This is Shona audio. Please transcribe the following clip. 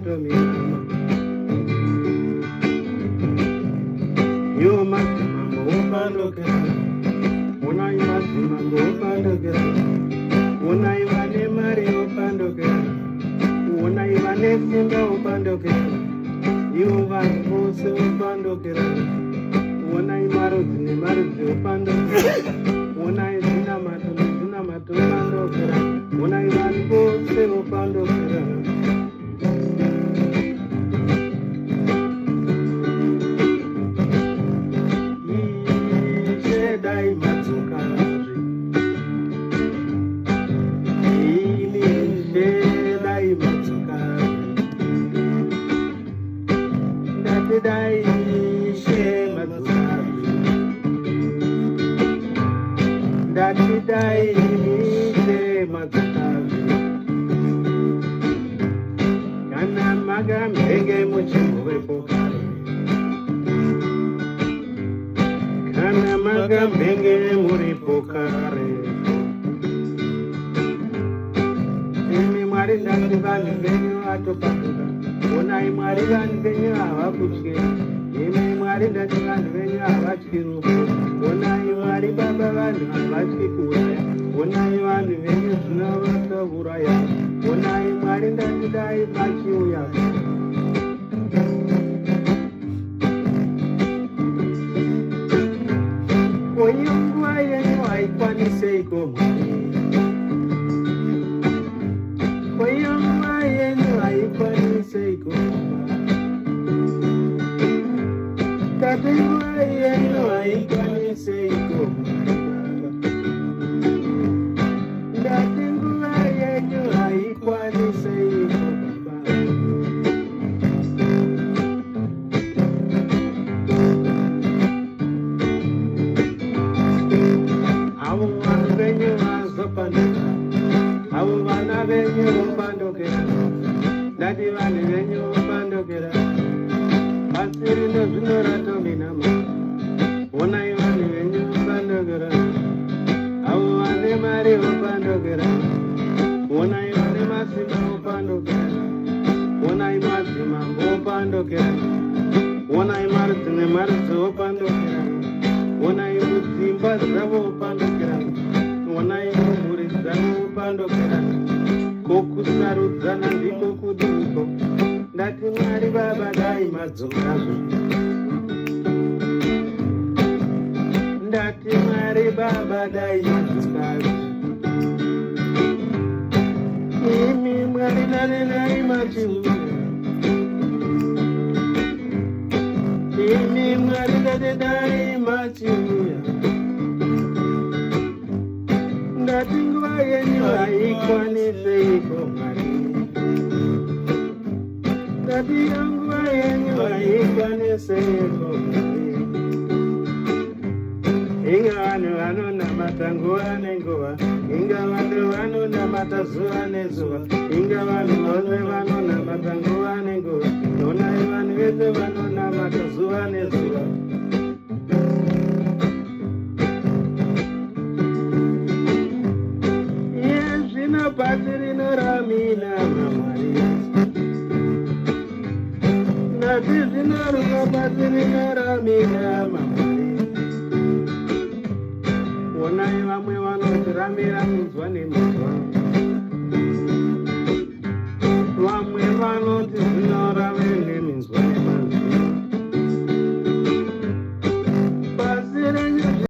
ratomira yo madzimambo opandokera onai madzimambo opandokera onai vane mari opandokera onai vane simba opandokera ivo vanhu vose opandokera onai marudzi nemarudzi opandokera onai zvinamato nezvinamato opandokera onai vanhu vose opandokera dai madzokare ini dai madzokare ndati dai madzokare ndati dai madzokare kana magambenge muchimbovepo kare kana magambenge muripo kare imi Mwari ndati vanhu venyu atopanduka onai Mwari vanhu venyu havakutye imi Mwari ndati vanhu venyu havatyi rufu onai Mwari baba vanhu havatyi kuuraya onai vanhu venyu zvinovasa kuuraya onai Mwari ndati dai machiuya koyo nguva yenyu haikwaniseiko Mwari koyo nguva yenyu haikwaniseiko tate nguva yenyu haikwaniseiko ndati nguva yenyu haikwaniseiko avo vanhu venyu vazopanduka avo vana venyu vopandokera ndati vanhu venyu vopandokera pasi rino zvino ratominama onai vanhu venyu vopandokera avo vane mari vopandokera onai vane masimba vopandokera onai madzimambo vopandokera onai marudzi nemarudzi vopandokera onai mudzimba dzavo vopandokera onai mumhuri dzavo vopandokera kokusarudzana ndiko kudiko ndati Mwari baba dai madzokazvo ndati Mwari baba dai madzokazvo imi Mwari nane dai machiuya imi Mwari nane dai machiuya ndati nguva yenyu haikwaniseiko Mwari ndati nguva yenyu haikwaniseiko Mwari inga vanhu vanonamata nguva nenguva inga vanhu vanonamata zuva nezuva inga vanhu vose vanonamata nguva nenguva onai vanhu vese vanonamata zuva nezuva pasi rinoramina Mwari ndati zvinoruka pasi rinoramina Mwari onai vamwe vanotiramira minzwa neminzwa